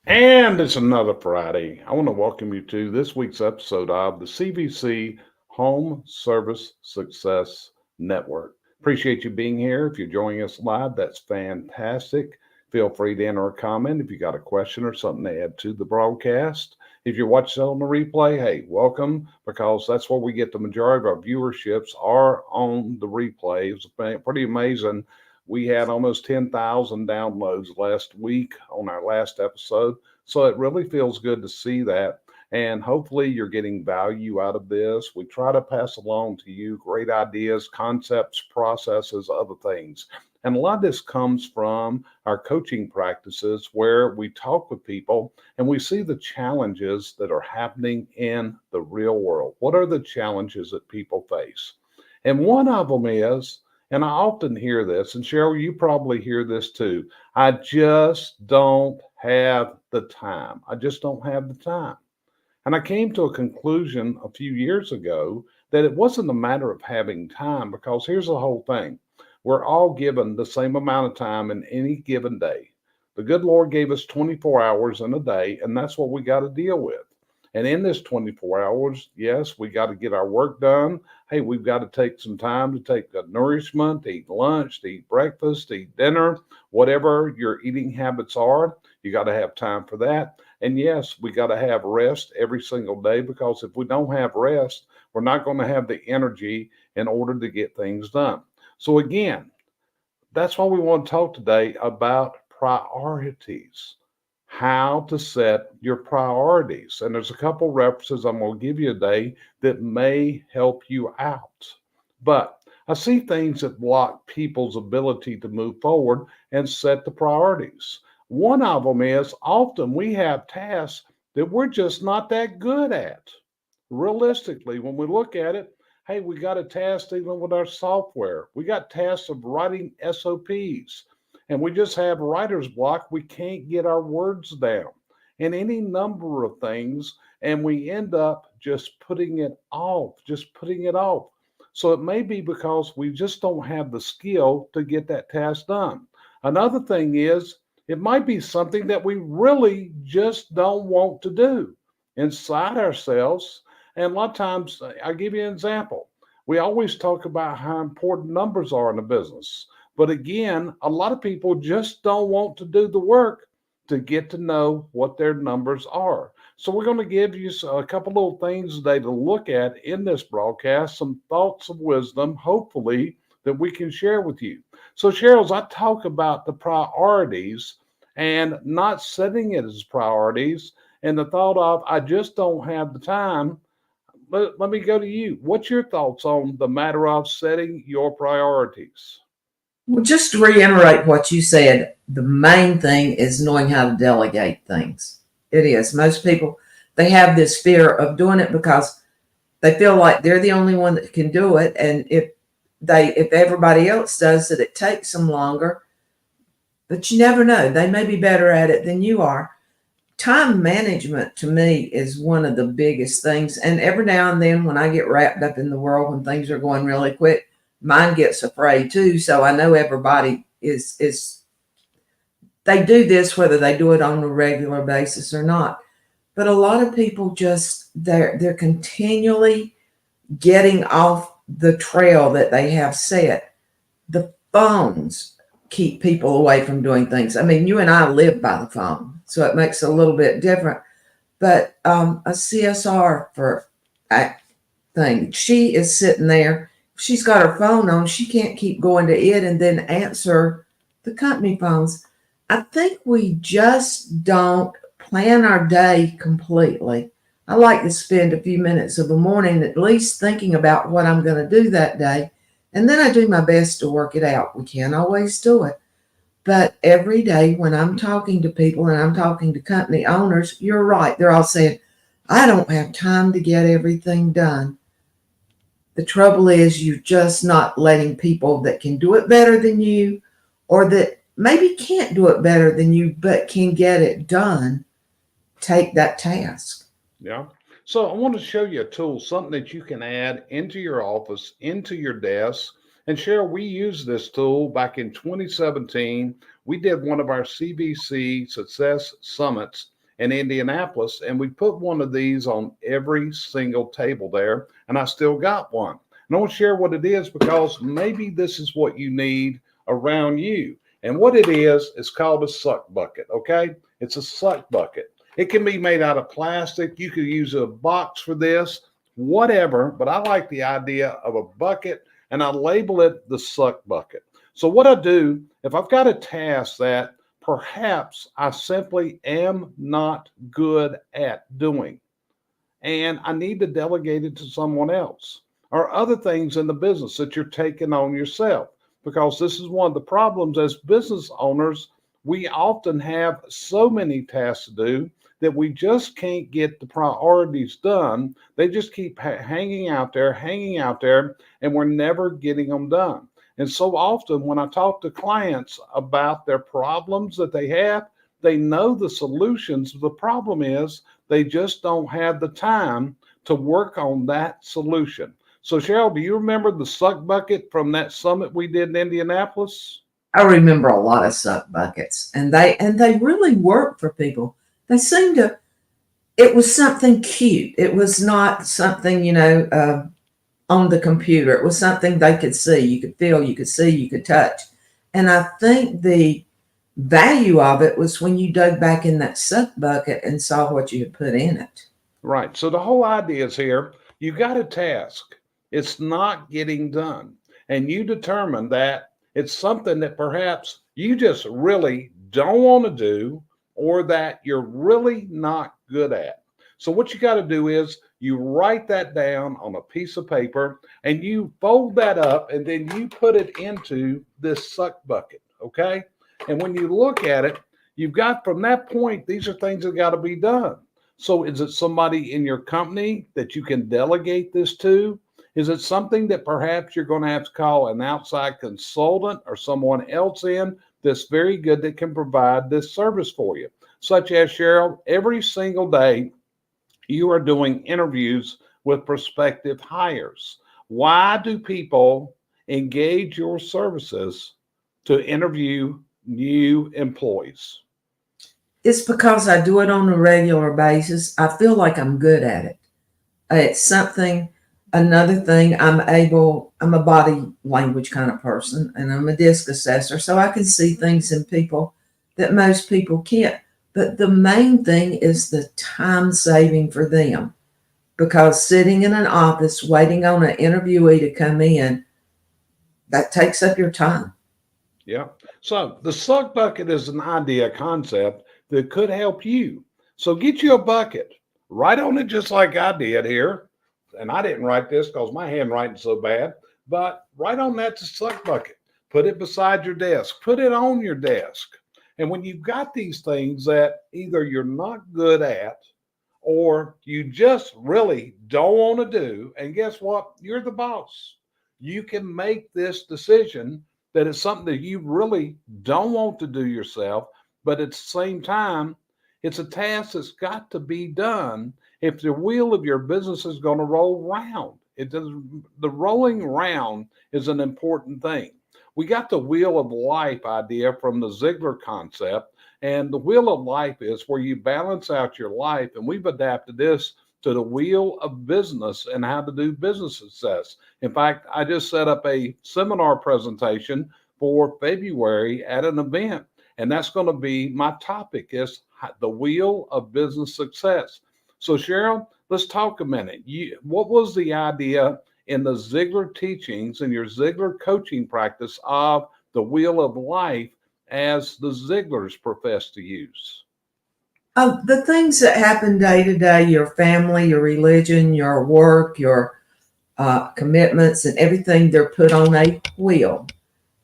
And it's another Friday. I want to welcome you to this week's episode of the CVC Home Service Success Network. Appreciate you being here. If you're joining us live, that's fantastic. Feel free to enter a comment if you got a question or something to add to the broadcast. If you're watching on the replay, hey, welcome because that's where we get the majority of our viewerships are on the replay. It's pretty amazing. We had almost 10,000 downloads last week on our last episode. So it really feels good to see that. And hopefully you're getting value out of this. We try to pass along to you great ideas, concepts, processes, other things. And a lot of this comes from our coaching practices where we talk with people and we see the challenges that are happening in the real world. What are the challenges that people face? And one of them is, and I often hear this, and Cheryl, you probably hear this too. I just don't have the time. I just don't have the time. And I came to a conclusion a few years ago that it wasn't a matter of having time because here's the whole thing. We're all given the same amount of time in any given day. The good Lord gave us 24 hours in a day, and that's what we got to deal with. And in this 24 hours, yes, we got to get our work done. Hey, we've got to take some time to take the nourishment, to eat lunch, to eat breakfast, to eat dinner, whatever your eating habits are. You got to have time for that. And yes, we got to have rest every single day because if we don't have rest, we're not going to have the energy in order to get things done. So, again, that's why we want to talk today about priorities, how to set your priorities. And there's a couple references I'm going to give you today that may help you out. But I see things that block people's ability to move forward and set the priorities. One of them is often we have tasks that we're just not that good at. Realistically, when we look at it, hey, we got a task dealing with our software. We got tasks of writing SOPs, and we just have writer's block. We can't get our words down, and any number of things, and we end up just putting it off, just putting it off. So it may be because we just don't have the skill to get that task done. Another thing is, it might be something that we really just don't want to do inside ourselves. And a lot of times, I'll give you an example. We always talk about how important numbers are in a business. But again, a lot of people just don't want to do the work to get to know what their numbers are. So we're going to give you a couple little things today to look at in this broadcast, some thoughts of wisdom, hopefully, that we can share with you. So, Cheryl, as I talk about the priorities and not setting it as priorities and the thought of, I just don't have the time, let me go to you. What's your thoughts on the matter of setting your priorities? Well, just to reiterate what you said, the main thing is knowing how to delegate things. It is. Most people, they have this fear of doing it because they feel like they're the only one that can do it. And if everybody else does it, it takes them longer. But you never know. They may be better at it than you are. Time management to me is one of the biggest things. And every now and then when I get wrapped up in the world when things are going really quick, mine gets afraid too. So I know everybody is they do this whether they do it on a regular basis or not. But a lot of people just they're continually getting off the trail that they have set. The phones keep people away from doing things. I mean, you and I live by the phone, so it makes it a little bit different. But a CSR for thing, she is sitting there. She's got her phone on. She can't keep going to it and then answer the company phones. I think we just don't plan our day completely. I like to spend a few minutes of the morning at least thinking about what I'm going to do that day. And then I do my best to work it out. We can't always do it. But every day when I'm talking to people and I'm talking to company owners, you're right. They're all saying, I don't have time to get everything done. The trouble is you're just not letting people that can do it better than you or that maybe can't do it better than you but can get it done take that task. Yeah. So I want to show you a tool, something that you can add into your office, into your desk. And Cheryl, we used this tool back in 2017. We did one of our CVC Success Summits, in Indianapolis, and we put one of these on every single table there, and I still got one. And I want to share what it is because maybe this is what you need around you. And what it is, it's called a suck bucket, okay? It's a suck bucket. It can be made out of plastic. You could use a box for this, whatever, but I like the idea of a bucket, and I label it the suck bucket. So what I do, if I've got a task that perhaps I simply am not good at doing, and I need to delegate it to someone else, or other things in the business that you're taking on yourself, because this is one of the problems as business owners. We often have so many tasks to do that we just can't get the priorities done. They just keep hanging out there, and we're never getting them done. And so often when I talk to clients about their problems that they have, they know the solutions. The problem is they just don't have the time to work on that solution. So Cheryl, do you remember the suck bucket from that summit we did in Indianapolis? I remember a lot of suck buckets, and they really work for people. They seem to. It was something cute. It was not something on the computer. It was something they could see, you could feel, you could see, you could touch. And I think the value of it was when you dug back in that suck bucket and saw what you had put in it. Right. So the whole idea is here, you got a task. It's not getting done. And you determine that it's something that perhaps you just really don't want to do or that you're really not good at. So what you got to do is you write that down on a piece of paper and you fold that up and then you put it into this suck bucket, okay? And when you look at it, you've got from that point, these are things that got to be done. So is it somebody in your company that you can delegate this to? Is it something that perhaps you're going to have to call an outside consultant or someone else in that's very good that can provide this service for you? Such as Cheryl, every single day you are doing interviews with prospective hires. Why do people engage your services to interview new employees? It's because I do it on a regular basis. I feel like I'm good at it. It's something, another thing, I'm a body language kind of person, and I'm a disc assessor, so I can see things in people that most people can't. But the main thing is the time saving for them, because sitting in an office waiting on an interviewee to come in, that takes up your time. Yeah. So the suck bucket is an idea, concept that could help you. So get you a bucket, write on it just like I did here. And I didn't write this because my handwriting's so bad, but write on that to suck bucket. Put it beside your desk, put it on your desk. And when you've got these things that either you're not good at or you just really don't want to do, and guess what? You're the boss. You can make this decision that it's something that you really don't want to do yourself, but at the same time, it's a task that's got to be done if the wheel of your business is going to roll round. The rolling round is an important thing. We got the wheel of life idea from the Ziegler concept, and the wheel of life is where you balance out your life, and we've adapted this to the wheel of business and how to do business success. In fact, I just set up a seminar presentation for February at an event, and that's going to be my topic is the wheel of business success. So Cheryl, let's talk a minute. What was the idea in the Ziegler teachings and your Ziegler coaching practice of the wheel of life as the Zieglers profess to use? The things that happen day to day, your family, your religion, your work, your commitments, and everything, they're put on a wheel.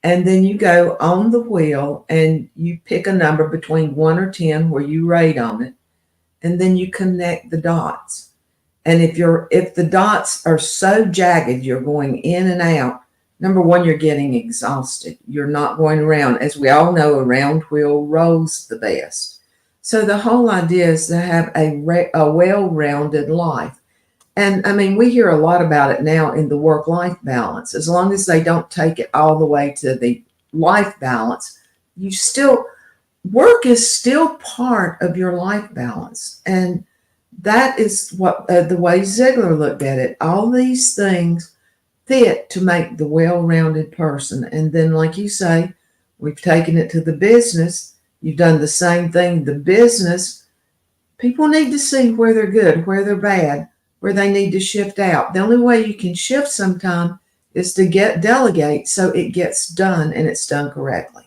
And then you go on the wheel and you pick a number between 1 or 10 where you rate on it. And then you connect the dots. And if the dots are so jagged, you're going in and out. Number one, you're getting exhausted. You're not going around. As we all know, a round wheel rolls the best. So the whole idea is to have a well-rounded life. And I mean, we hear a lot about it now in the work-life balance. As long as they don't take it all the way to the life balance, you still work is still part of your life balance. And that is what the way Ziegler looked at it. All these things fit to make the well-rounded person. And then, like you say, we've taken it to the business. You've done the same thing. The business, people need to see where they're good, where they're bad, where they need to shift out. The only way you can shift sometime is to delegate so it gets done and it's done correctly.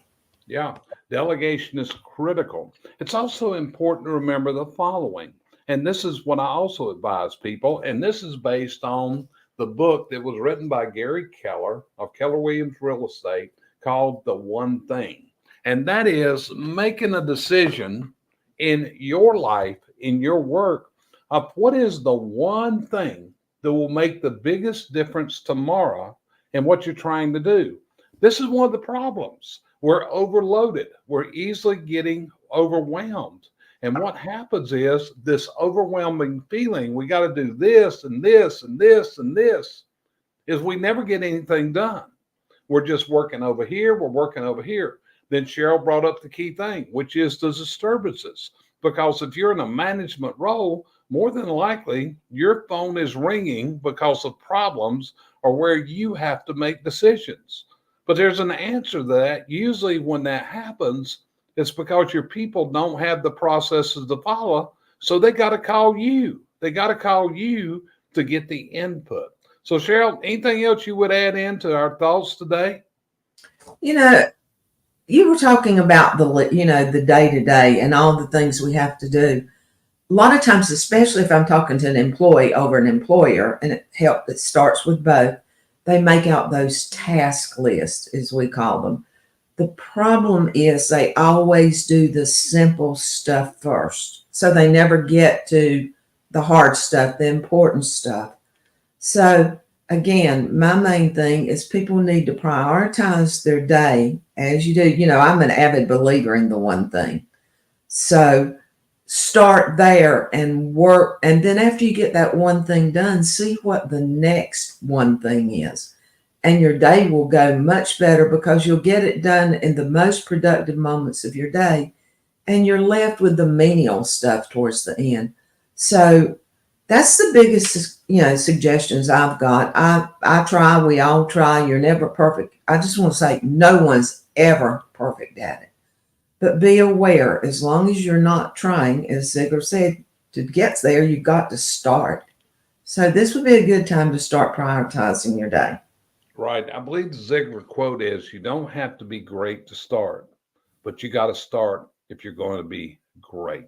Yeah, delegation is critical. It's also important to remember the following. And this is what I also advise people. And this is based on the book that was written by Gary Keller of Keller Williams Real Estate called The One Thing. And that is making a decision in your life, in your work, of what is the one thing that will make the biggest difference tomorrow in what you're trying to do. This is one of the problems. We're overloaded. We're easily getting overwhelmed. And what happens is this overwhelming feeling, we got to do this and this and this and this, is we never get anything done. We're just working over here. We're working over here. Then Cheryl brought up the key thing, which is the disturbances. Because if you're in a management role, more than likely your phone is ringing because of problems or where you have to make decisions. But there's an answer to that. Usually, when that happens, it's because your people don't have the processes to follow. So they got to call you. They got to call you to get the input. So, Cheryl, anything else you would add into our thoughts today? You know, you were talking about the day to day and all the things we have to do. A lot of times, especially if I'm talking to an employee over an employer, and it starts with both, they make out those task lists, as we call them. The problem is they always do the simple stuff first. So they never get to the hard stuff, the important stuff. So again, my main thing is people need to prioritize their day as you do. I'm an avid believer in the one thing. So start there and work. And then after you get that one thing done, see what the next one thing is. And your day will go much better because you'll get it done in the most productive moments of your day. And you're left with the menial stuff towards the end. So that's the biggest, suggestions I've got. I try, we all try. You're never perfect. I just want to say no one's ever perfect at it. But be aware, as long as you're not trying, as Ziegler said, to get there, you've got to start. So this would be a good time to start prioritizing your day. Right. I believe the Ziegler quote is you don't have to be great to start, but you got to start if you're going to be great.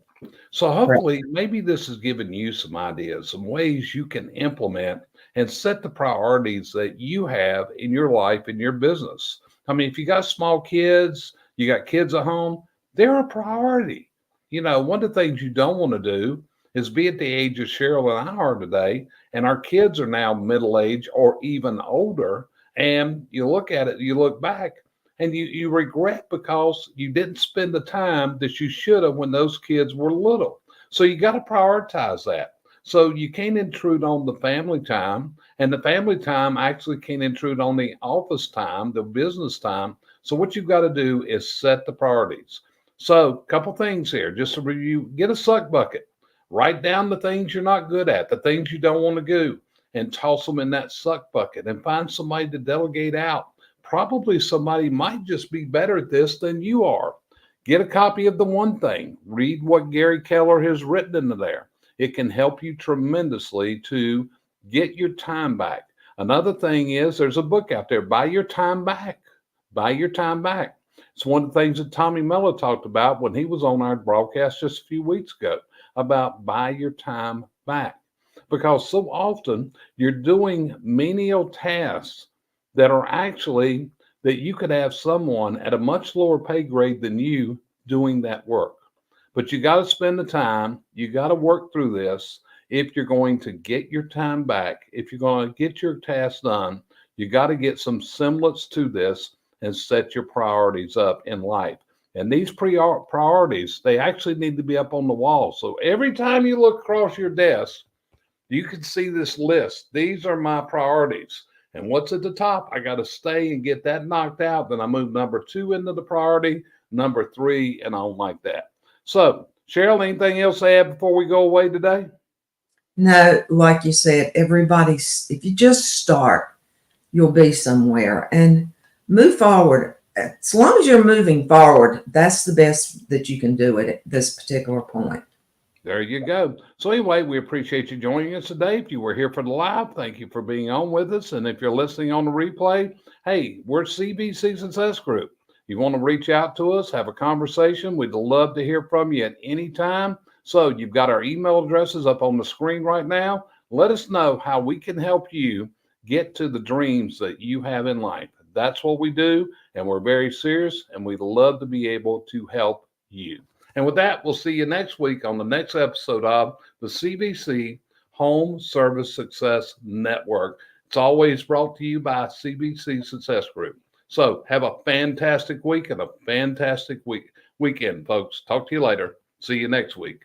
So Right. hopefully, maybe this has given you some ideas, some ways you can implement and set the priorities that you have in your life, in your business. I mean, if you got small kids, you got kids at home, they're a priority. One of the things you don't want to do is be at the age of Cheryl and I are today, and our kids are now middle age or even older. And you look at it, you look back, and you regret because you didn't spend the time that you should have when those kids were little. So you got to prioritize that. So you can't intrude on the family time, and the family time actually can't intrude on the office time, the business time. So what you've got to do is set the priorities. So a couple things here, just to review, get a suck bucket. Write down the things you're not good at, the things you don't want to do, and toss them in that suck bucket and find somebody to delegate out. Probably somebody might just be better at this than you are. Get a copy of The One Thing. Read what Gary Keller has written into there. It can help you tremendously to get your time back. Another thing is there's a book out there, Buy Your Time Back. Buy Your Time Back. It's one of the things that Tommy Mello talked about when he was on our broadcast just a few weeks ago about buy your time back. Because so often you're doing menial tasks that are actually that you could have someone at a much lower pay grade than you doing that work. But you got to spend the time, you got to work through this if you're going to get your time back, if you're going to get your task done, you got to get some semblance to this and set your priorities up in life. And these priorities, they actually need to be up on the wall. So every time you look across your desk, you can see this list. These are my priorities. And what's at the top? I got to stay and get that knocked out. Then I move number 2 into the priority. number 3 and on like that. So, Cheryl, anything else to add before we go away today? No, like you said, if you just start, you'll be somewhere and move forward. As long as you're moving forward, that's the best that you can do at this particular point. There you go. So anyway, we appreciate you joining us today. If you were here for the live, thank you for being on with us. And if you're listening on the replay, hey, we're CVC Success Group. You want to reach out to us, have a conversation, we'd love to hear from you at any time. So you've got our email addresses up on the screen right now. Let us know how we can help you get to the dreams that you have in life. That's what we do, and we're very serious, and we'd love to be able to help you. And with that, we'll see you next week on the next episode of the CVC Home Service Success Network. It's always brought to you by CVC Success Group. So have a fantastic week and a fantastic weekend, folks. Talk to you later. See you next week.